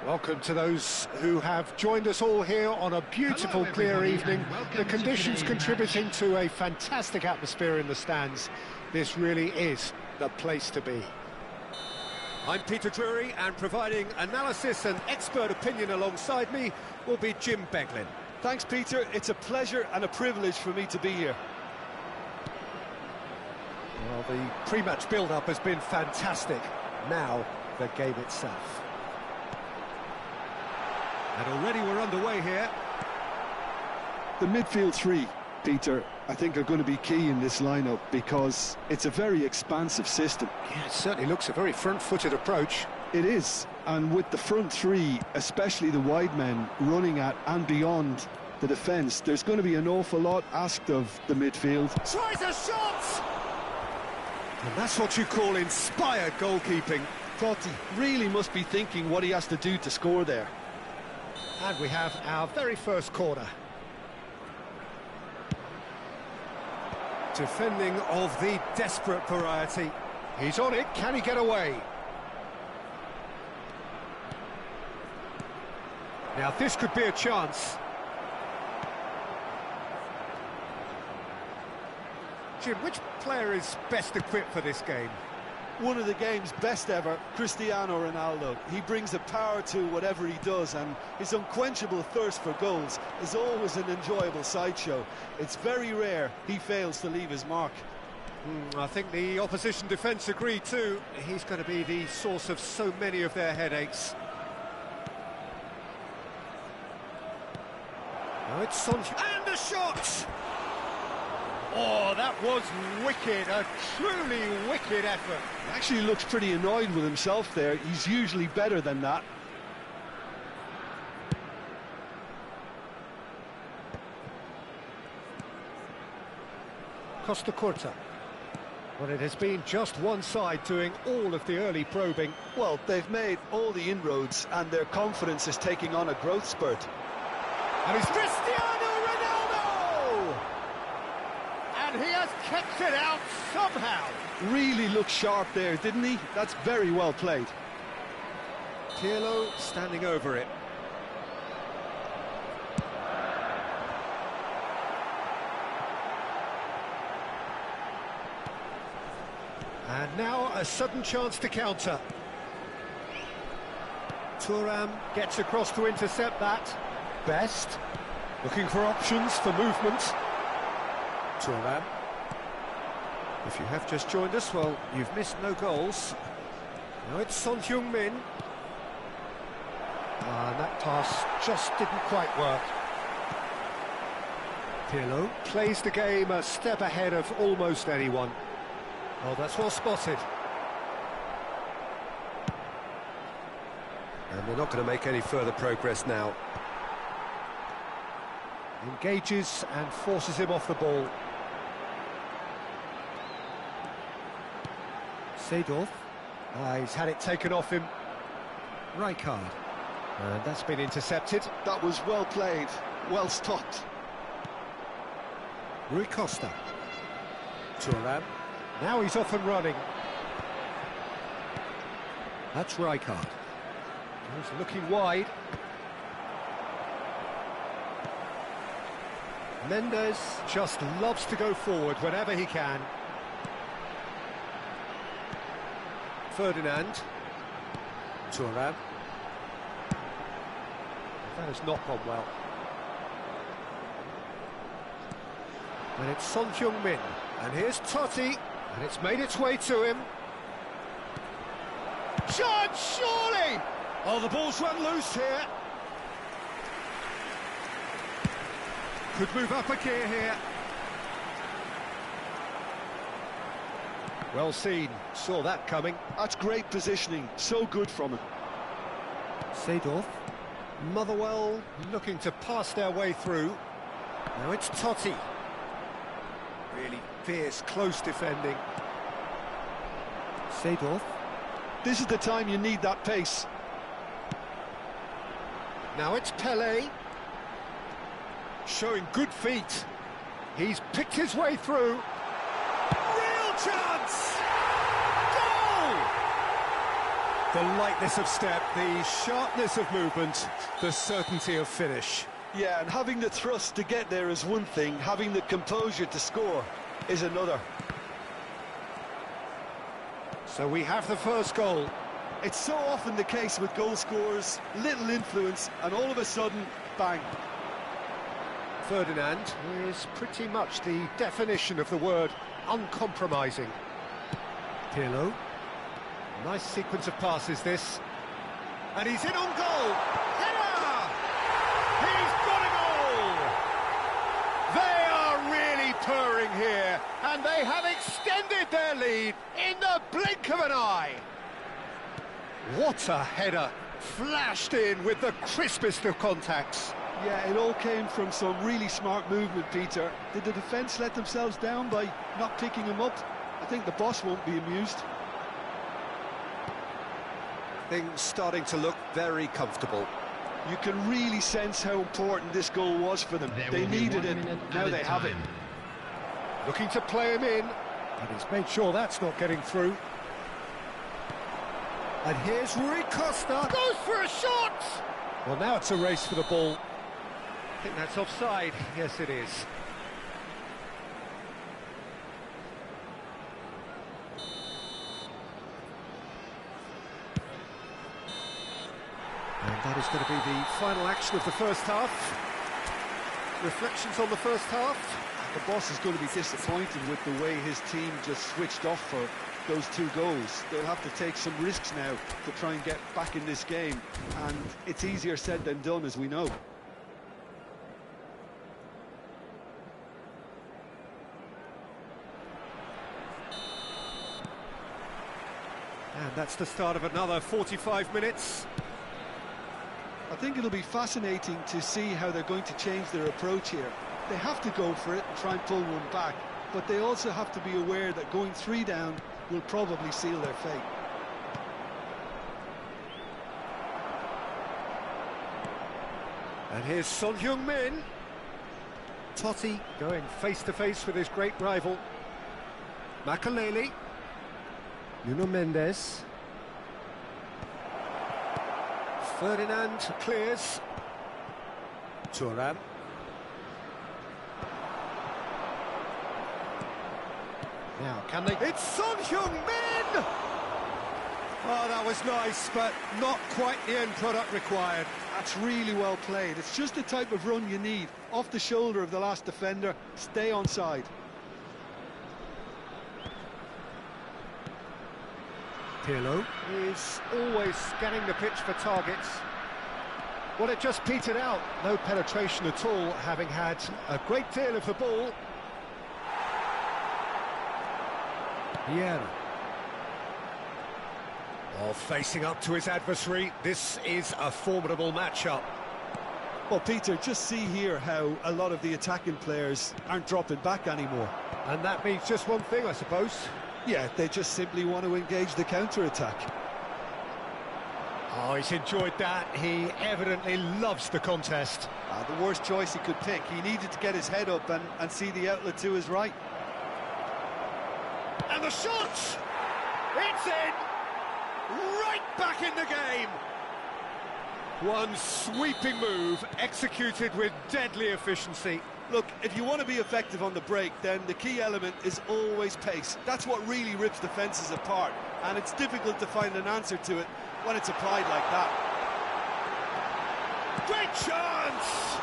Welcome to those who have joined us all here on a beautiful, clear evening. The conditions contributing to a fantastic atmosphere in the stands. This really is the place to be. I'm Peter Drury, and providing analysis and expert opinion alongside me will be Jim Beglin. Thanks, Peter. It's a pleasure and a privilege for me to be here. Well, the pre-match build-up has been fantastic. Now, the game itself. And already we're underway here. The midfield three, Peter, I think are going to be key in this lineup because it's a very expansive system. Yeah, it certainly looks a very front-footed approach. It is, and with the front three, especially the wide men, running at and beyond the defence, there's going to be an awful lot asked of the midfield. Tries a shot! And that's what you call inspired goalkeeping. Totti really must be thinking what he has to do to score there. And we have our very first corner. Defending of the desperate variety. He's on it, can he get away? Now this could be a chance. Jim, which player is best equipped for this game? One of the game's best ever, Cristiano Ronaldo. He brings a power to whatever he does, and his unquenchable thirst for goals is always an enjoyable sideshow. It's very rare he fails to leave his mark. I think the opposition defence agree too. He's going to be the source of so many of their headaches. Now it's Son, and a shot! Oh, that was wicked, a truly wicked effort. He actually looks pretty annoyed with himself there. He's usually better than that. Costa Curta. Well, it has been just one side doing all of the early probing. Well, they've made all the inroads and their confidence is taking on a growth spurt. And it's Cristiano Ronaldo! And he has kept it out somehow. Really looked sharp there, didn't he? That's very well played. Pirlo standing over it. And now a sudden chance to counter. Thuram gets across to intercept that. Best looking for options for movement. Thuram. If you have just joined us, well, you've missed no goals. Now it's Son Heung-min. And that pass just didn't quite work. Pirlo plays the game a step ahead of almost anyone. Oh, that's well spotted. And they're not going to make any further progress now. Engages and forces him off the ball. Seedorf. He's had it taken off him. Rijkaard. And that's been intercepted. That was well played, well stopped. Rui Costa. Thuram. Now he's off and running. That's Rijkaard. He's looking wide. Mendes just loves to go forward whenever he can. Ferdinand. Turan. That has not gone well. And it's Son Heung-min. And here's Totti. And it's made its way to him. Chance, surely! Oh, the ball's run loose here. Could move up a gear here. Well seen, saw that coming. That's great positioning, so good from him. Seedorf. Motherwell looking to pass their way through. Now it's Totti. Really fierce, close defending. Seedorf. This is the time you need that pace. Now it's Pelé. Showing good feet. He's picked his way through. Real chance! Goal! The lightness of step, the sharpness of movement, the certainty of finish. Yeah, and having the thrust to get there is one thing, having the composure to score is another. So we have the first goal. It's so often the case with goal scorers, little influence, and all of a sudden, bang. Ferdinand is pretty much the definition of the word uncompromising. Pirlo. Nice sequence of passes, this. And he's in on goal! Header! He's got a goal! They are really purring here, and they have extended their lead in the blink of an eye. What a header! Flashed in with the crispest of contacts. Yeah, it all came from some really smart movement, Peter. Did the defence let themselves down by not picking him up? I think the boss won't be amused. Things starting to look very comfortable. You can really sense how important this goal was for them. They needed it, now they have it. Looking to play him in, and he's made sure that's not getting through. And here's Rui Costa. Goes for a shot! Well, now it's a race for the ball. I think that's offside. Yes, it is. And that is going to be the final action of the first half. Reflections on the first half? The boss is going to be disappointed with the way his team just switched off for those two goals. They'll have to take some risks now to try and get back in this game, and it's easier said than done, as we know. And that's the start of another 45 minutes. I think it'll be fascinating to see how they're going to change their approach here. They have to go for it and try and pull one back, but they also have to be aware that going 3 down will probably seal their fate. And here's Son Heung-min. Totti going face-to-face with his great rival. Makaleli. Nuno Mendes. Ferdinand clears. Turan. Now, can they... It's Son Heung-min! Oh, that was nice, but not quite the end product required. That's really well played. It's just the type of run you need. Off the shoulder of the last defender, stay onside. Pirlo is always scanning the pitch for targets. Well, it just petered out. No penetration at all, having had a great deal of the ball. Vieira. Oh, facing up to his adversary. This is a formidable matchup. Well, Peter, just see here how a lot of the attacking players aren't dropping back anymore. And that means just one thing, I suppose. Yeah, they just simply want to engage the counter-attack. Oh, he's enjoyed that. He evidently loves the contest. The worst choice he could pick. He needed to get his head up and see the outlet to his right. And the shot! It's in! Right back in the game! One sweeping move, executed with deadly efficiency. Look, if you want to be effective on the break, then the key element is always pace. That's what really rips defences apart, and it's difficult to find an answer to it when it's applied like that. Great chance!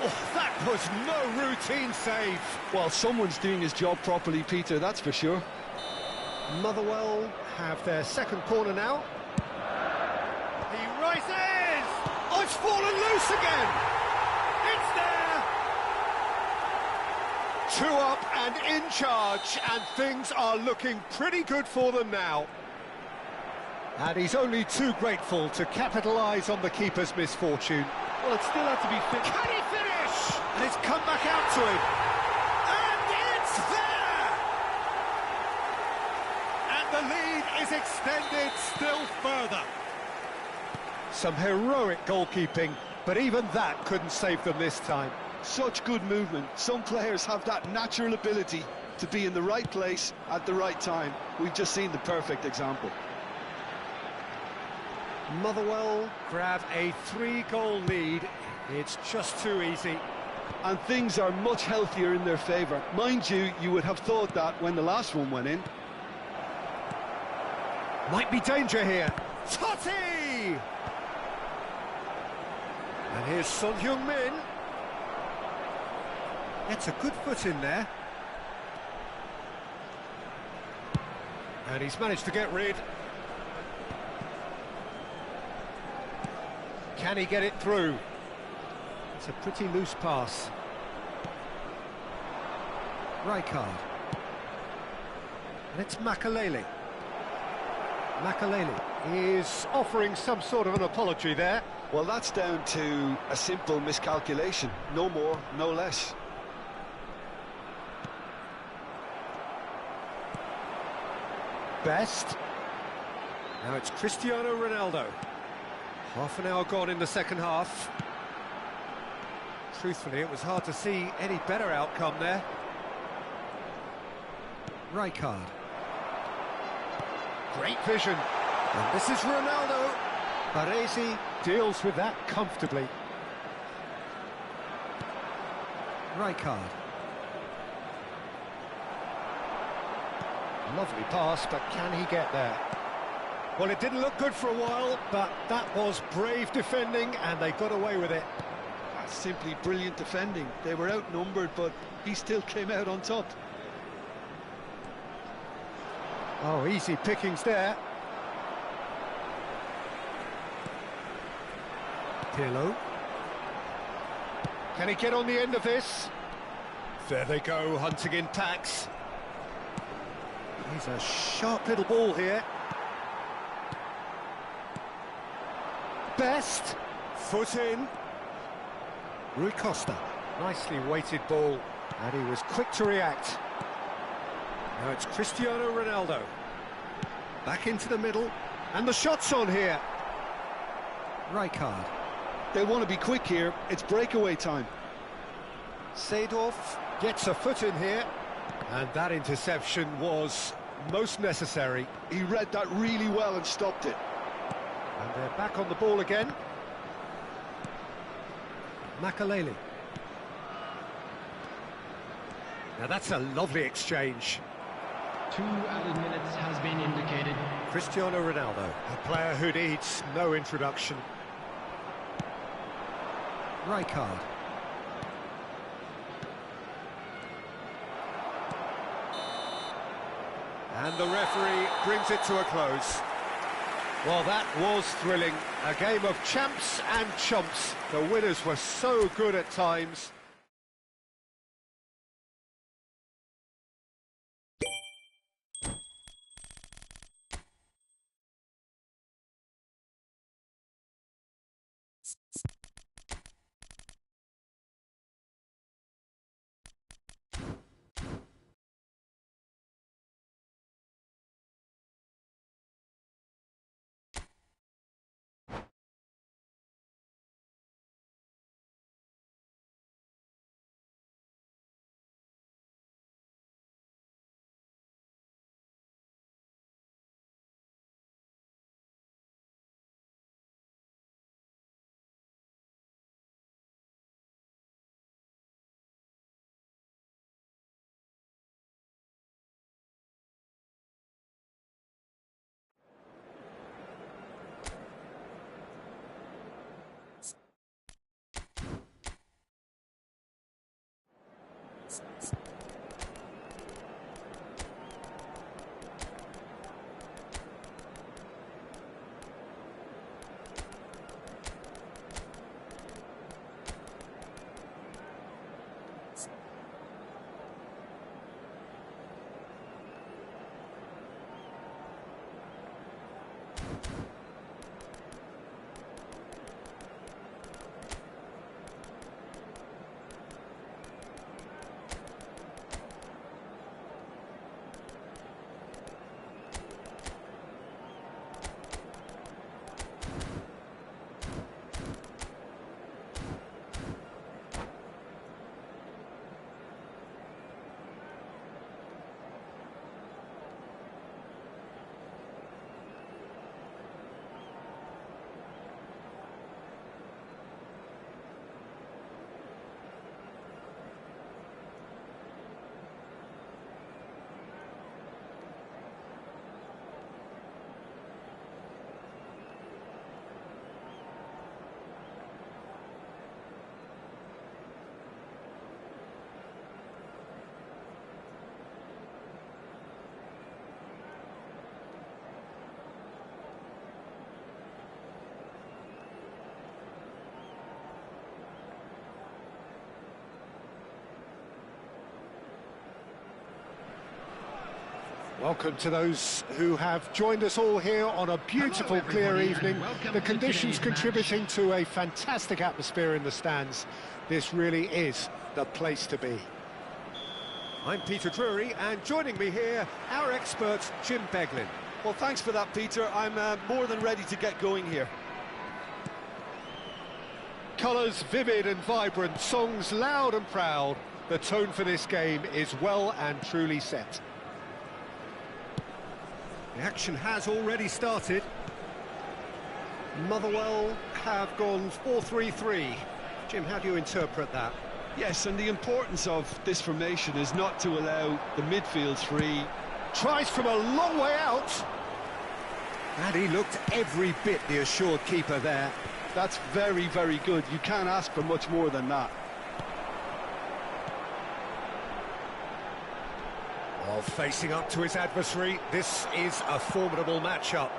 Oh, that was no routine save. Well, someone's doing his job properly, Peter, that's for sure. Motherwell have their second corner now. He rises! Oh, it's fallen loose again! It's there! 2 up and in charge, and things are looking pretty good for them now. And he's only too grateful to capitalise on the keeper's misfortune. Well, it still had to be fit. Can he finish? And it's come back out to him. And it's there! And the lead is extended still further. Some heroic goalkeeping, but even that couldn't save them this time. Such good movement. Some players have that natural ability to be in the right place at the right time. We've just seen the perfect example. Motherwell grab a 3-goal lead. It's just too easy. And things are much healthier in their favour. Mind you, you would have thought that when the last one went in. Might be danger here. Totti! And here's Son Heung-min. Gets a good foot in there. And he's managed to get rid. Can he get it through? It's a pretty loose pass. Rijkaard. And it's Makaleli. Makaleli is offering some sort of an apology there. Well, that's down to a simple miscalculation. No more, no less. Best. Now it's Cristiano Ronaldo. Half an hour gone in the second half. Truthfully, it was hard to see any better outcome there. Rijkaard. Great vision. And this is Ronaldo. Baresi deals with that comfortably. Rijkaard. Lovely pass, but can he get there? Well, it didn't look good for a while, but that was brave defending, and they got away with it. That's simply brilliant defending. They were outnumbered, but he still came out on top. Oh, easy pickings there. Pirlo. Can he get on the end of this? There they go, hunting in packs. He's a sharp little ball here. Best. Foot in. Rui Costa. Nicely weighted ball. And he was quick to react. Now it's Cristiano Ronaldo. Back into the middle. And the shot's on here. Rijkaard. They want to be quick here. It's breakaway time. Seedorf gets a foot in here. And that interception was most necessary. He read that really well and stopped it. And they're back on the ball again. Makaleli. Now that's a lovely exchange. 2 added minutes has been indicated. Cristiano Ronaldo, a player who needs no introduction. Rijkaard. And the referee brings it to a close. Well, that was thrilling. A game of champs and chumps. The winners were so good at times. Welcome to those who have joined us all here on a beautiful, clear evening. The conditions contributing to a fantastic atmosphere in the stands. This really is the place to be. I'm Peter Drury, and joining me here, our expert, Jim Beglin. Well, thanks for that, Peter. I'm more than ready to get going here. Colours vivid and vibrant, songs loud and proud. The tone for this game is well and truly set. The action has already started. Motherwell have gone 4-3-3. Jim, how do you interpret that? Yes, and the importance of this formation is not to allow the midfield free. Tries from a long way out. And he looked every bit the assured keeper there. That's very, very good. You can't ask for much more than that. While facing up to his adversary, this is a formidable matchup.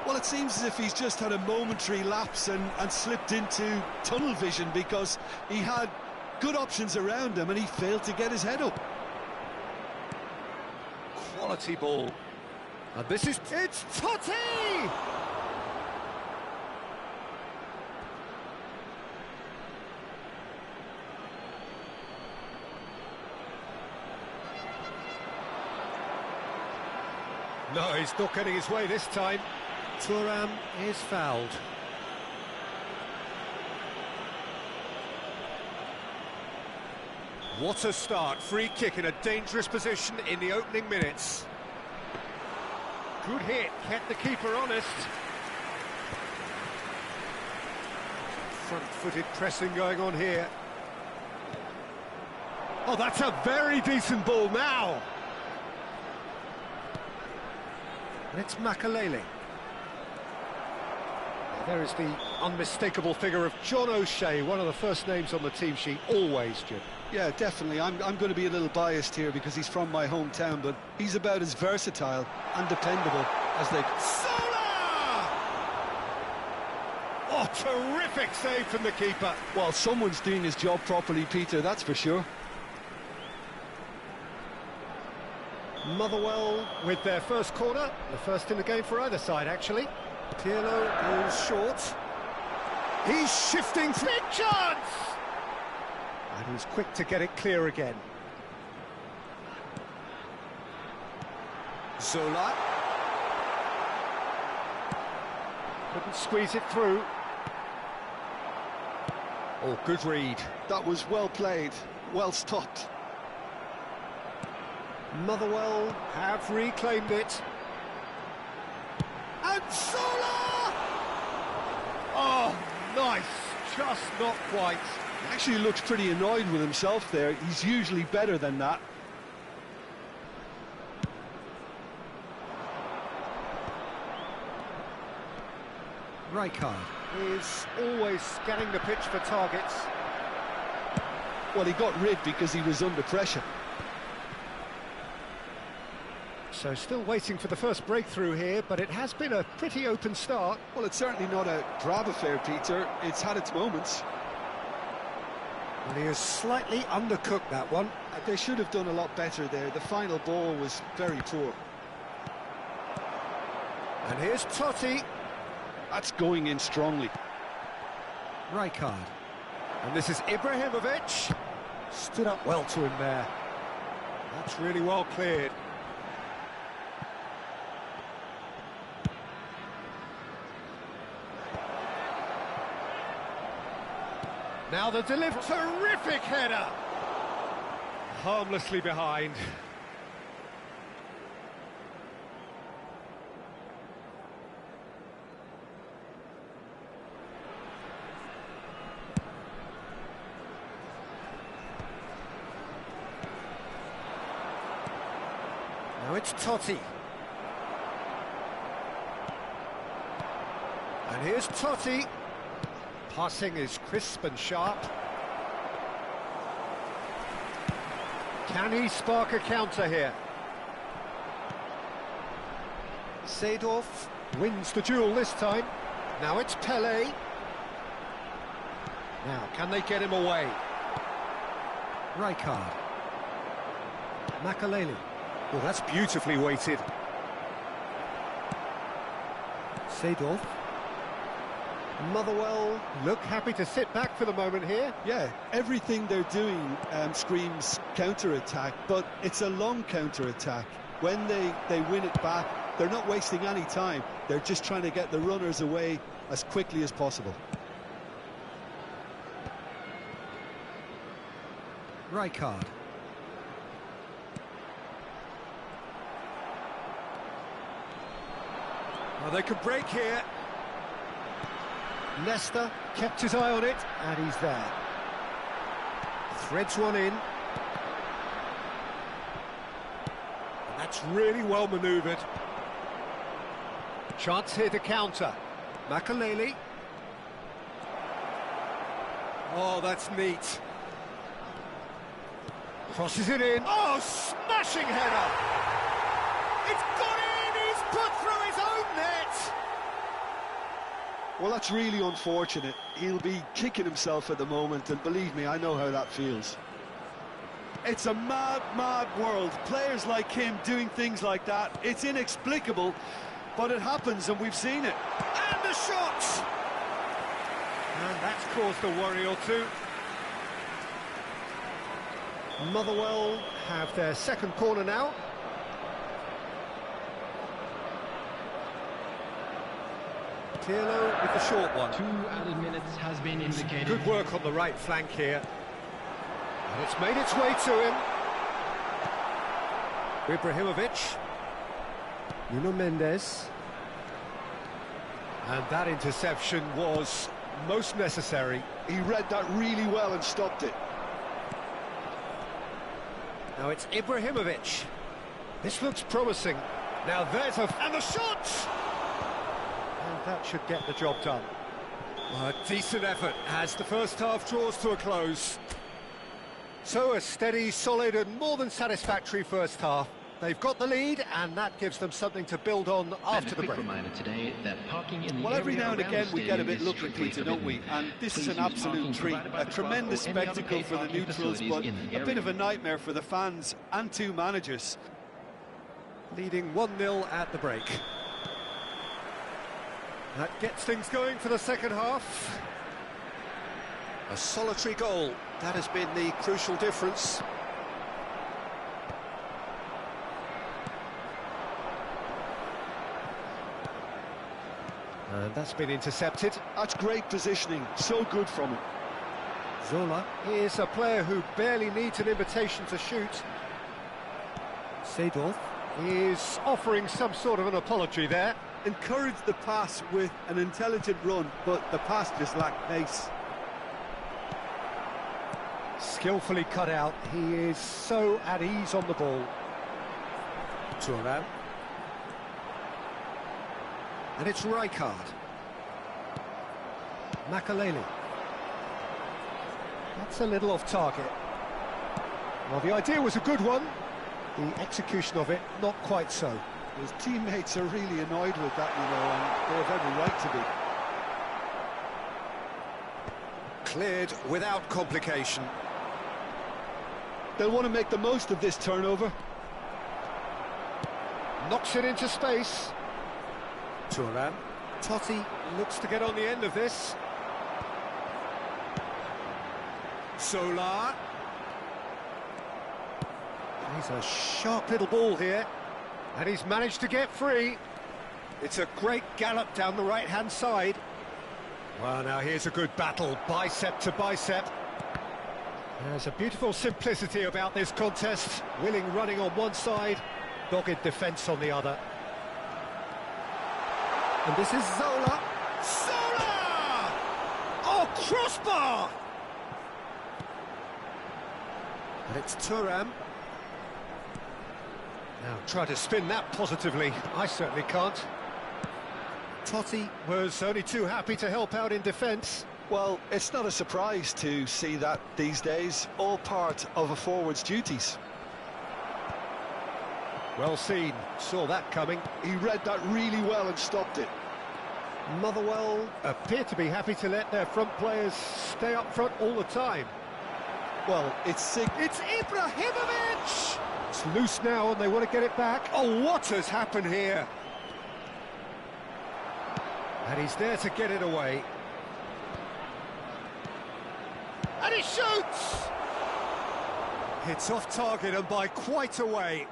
Well, it seems as if he's just had a momentary lapse and slipped into tunnel vision, because he had good options around him and he failed to get his head up. Quality ball. And this is... It's Totti! No, he's not getting his way this time. Thuram is fouled. What a start. Free kick in a dangerous position in the opening minutes. Good hit, kept the keeper honest. Front-footed pressing going on here. Oh, that's a very decent ball now. And it's Makalele. There is the unmistakable figure of John O'Shea, one of the first names on the team sheet, always, Jim. Yeah, definitely. I'm going to be a little biased here because he's from my hometown, but he's about as versatile and dependable as they... Sola! Oh, terrific save from the keeper. Well, someone's doing his job properly, Peter, that's for sure. Motherwell with their first corner, the first in the game for either side, actually. Pirlo goes short. He's shifting. Big chance! And he's quick to get it clear again. Zola. Couldn't squeeze it through. Oh, good read. That was well played, well stopped. Motherwell have reclaimed it. And Zola! Oh, nice. Just not quite. He actually looks pretty annoyed with himself there. He's usually better than that. Rijkaard is always scanning the pitch for targets. Well, he got rid because he was under pressure. So still waiting for the first breakthrough here, but it has been a pretty open start. Well, it's certainly not a drab affair, Peter. It's had its moments. And he has slightly undercooked that one. They should have done a lot better there. The final ball was very poor. And here's Totti. That's going in strongly. Rijkaard. And this is Ibrahimovic. Stood up well to him there. That's really well cleared. Now the delivery. Terrific header. Harmlessly behind. Now it's Totti. And here's Totti. Passing is crisp and sharp. Can he spark a counter here? Seedorf wins the duel this time. Now it's Pelé. Now, can they get him away? Rijkaard. Makaleli. Well, that's beautifully weighted. Seedorf. Motherwell look happy to sit back for the moment here. Yeah, everything they're doing screams counter-attack, but it's a long counter-attack. When they win it back, they're not wasting any time. They're just trying to get the runners away as quickly as possible. Rijkaard. Well, they could break here. Leicester kept his eye on it, and he's there. Threads one in. And that's really well manoeuvred. Chance here to counter. Makaleli. Oh, that's neat. Crosses it in. Oh, smashing header! It's gone in! He's put through his own net! Well, that's really unfortunate. He'll be kicking himself at the moment, and believe me, I know how that feels. It's a mad, mad world. Players like him doing things like that, it's inexplicable, but it happens, and we've seen it. And the shot! And that's caused a worry or two. Motherwell have their second corner now. Pirlo with the short one. 2 added minutes has been indicated. Good work on the right flank here. And it's made its way to him. Ibrahimovic. Nuno Mendes. And that interception was most necessary. He read that really well and stopped it. Now it's Ibrahimovic. This looks promising. Now there's and the shot! And that should get the job done. Well, a decent effort as the first half draws to a close. So a steady, solid and more than satisfactory first half. They've got the lead, and that gives them something to build on after the break. Reminder today that parking in the well, every now and again we get a bit lucky, strictly Peter, don't we? And this is an absolute treat. A tremendous spectacle for the neutrals, but a bit of a nightmare for the fans and two managers. Leading 1-0 at the break. That gets things going for the second half. A solitary goal. That has been the crucial difference. And that's been intercepted. That's great positioning, so good from him. Zola is a player who barely needs an invitation to shoot. Seedorf is offering some sort of an apology there. Encouraged the pass with an intelligent run, but the pass just lacked pace. Skillfully cut out. He is so at ease on the ball. Thuram. And it's Rijkaard. Makaleli. That's a little off target. Well, the idea was a good one. The execution of it, not quite so. His teammates are really annoyed with that, you know, and they have every right to be. Cleared without complication. They'll want to make the most of this turnover. Knocks it into space. Thuram. Totti looks to get on the end of this. Solar. He's a sharp little ball here, and he's managed to get free. It's a great gallop down the right-hand side. Well, now here's a good battle, bicep to bicep. There's a beautiful simplicity about this contest. Willing running on one side, dogged defence on the other. And this is Zola. Solar! Oh, crossbar! And it's Thuram. Now try to spin that positively. I certainly can't. Totti was only too happy to help out in defence. Well, it's not a surprise to see that these days, all part of a forward's duties. Well seen, saw that coming. He read that really well and stopped it. Motherwell appear to be happy to let their front players stay up front all the time. Well, it's Ibrahimovic! It's loose now and they want to get it back. Oh, what has happened here? And he's there to get it away. And he shoots! It's off target and by quite a way.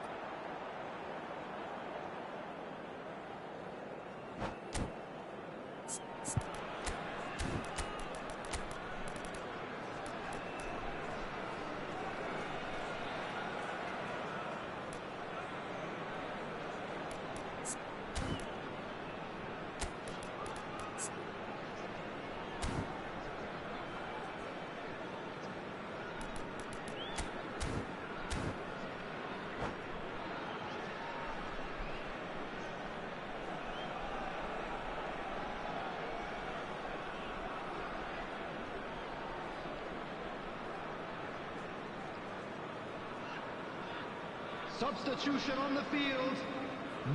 Substitution on the field.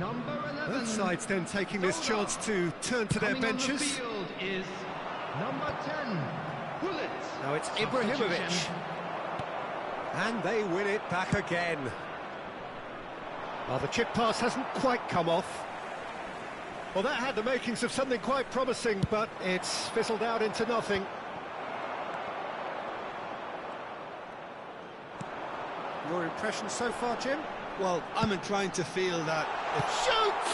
Number 11. Both sides then taking this chance to turn to their benches. On the field is number 10, Bullet. Now it's Ibrahimovic. And they win it back again. Well, the chip pass hasn't quite come off. Well, that had the makings of something quite promising, but it's fizzled out into nothing. Your impression so far, Jim? Well, I'm inclined to feel that Shoots!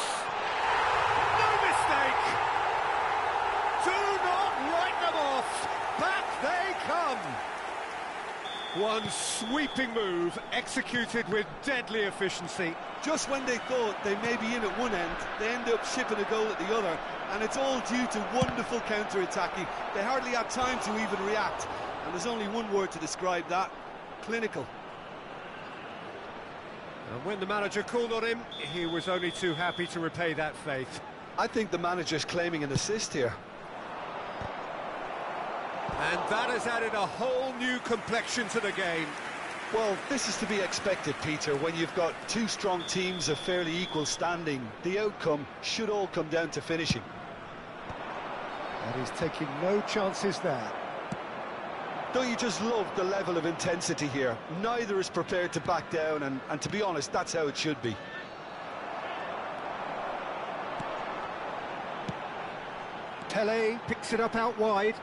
No mistake! Do not write them off! Back they come! One sweeping move, executed with deadly efficiency. just when they thought they may be in at one end, they end up shipping a goal at the other, and it's all due to wonderful counter-attacking. They hardly had time to even react, and there's only one word to describe that: clinical. And when the manager called on him, he was only too happy to repay that faith. I think the manager's claiming an assist here. And that has added a whole new complexion to the game. Well, this is to be expected, Peter, when you've got two strong teams of fairly equal standing. The outcome should all come down to finishing. And he's taking no chances there. Don't you just love the level of intensity here? Neither is prepared to back down, and to be honest, that's how it should be. Pele picks it up out wide.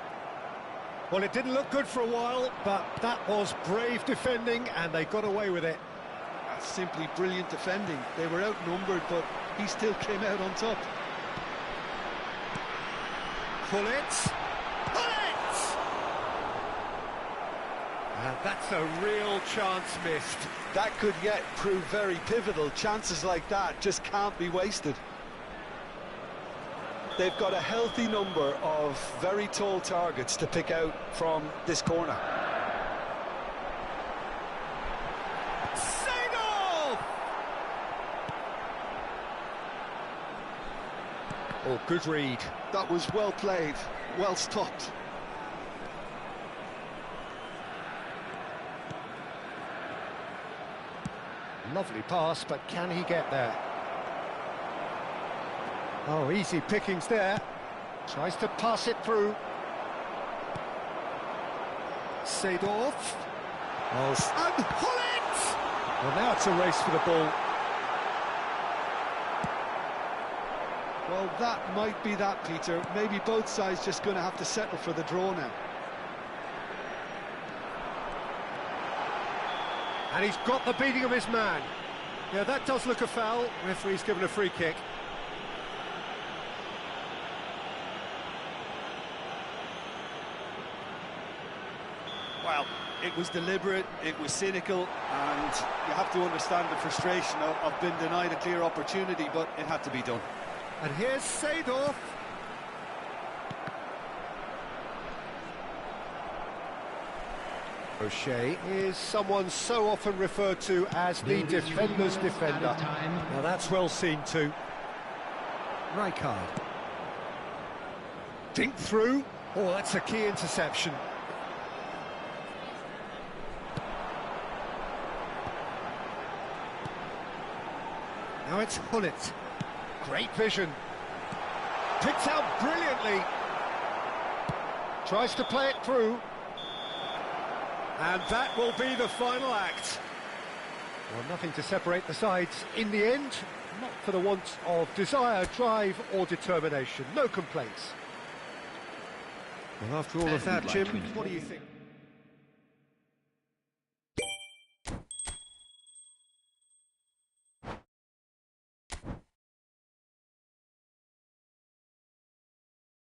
Well, it didn't look good for a while, but that was brave defending, and they got away with it. That's simply brilliant defending. They were outnumbered, but he still came out on top. Pull it! And that's a real chance missed. That could yet prove very pivotal. Chances like that just can't be wasted. They've got a healthy number of very tall targets to pick out from this corner. Seagull! Oh, good read. That was well played, well stopped. Lovely pass, but can he get there? Oh, easy pickings there. Tries to pass it through. Seedorf. Oh, and Hullet! Well, now it's a race for the ball. Well, that might be that, Peter. Maybe both sides just going to have to settle for the draw now. And he's got the beating of his man. Yeah, that does look a foul. Referee's given a free kick. Well, it was deliberate, it was cynical, and you have to understand the frustration of being denied a clear opportunity, but it had to be done. And here's Seedorf. O'Shea is someone so often referred to as the defender's defender. Now that's well seen too. Rijkaard. Dink through. Oh, that's a key interception. Now it's Hullet. Great vision. Picks out brilliantly. Tries to play it through. And that will be the final act. Well, nothing to separate the sides in the end. Not for the want of desire, drive or determination. No complaints. Well, after all of that, Jim, what do you think?